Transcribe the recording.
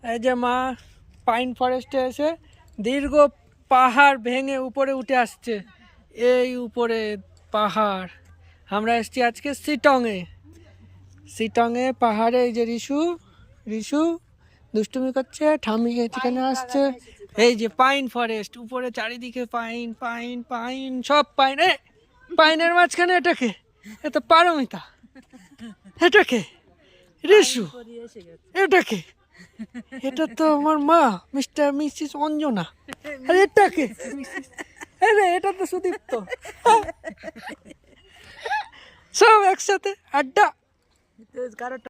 এই যে মা পাইন ফরেস্টে এসে দীর্ঘ পাহাড় ভেঙে উপরে উঠে আসছে। এই উপরে পাহাড়। আমরা এসেছি আজকে সিটংয়ে পাহাড়ে। এই যে রিশু দুষ্টুমি করছে, ঠামি এখানে আসছে। এই যে পাইন ফরেস্ট, উপরে চারিদিকে পাইন পাইন পাইন, সব পাইন। পাইনের মাঝখানে এটাকে, এত পারমিতা, এটাকে রিশু, এটাকে, এটা তো আমার মা মিস্টার মিসিস অঞ্জনা। আর এটাকে আরে এটা তো সুদীপ্ত। সব একসাথে আড্ডা।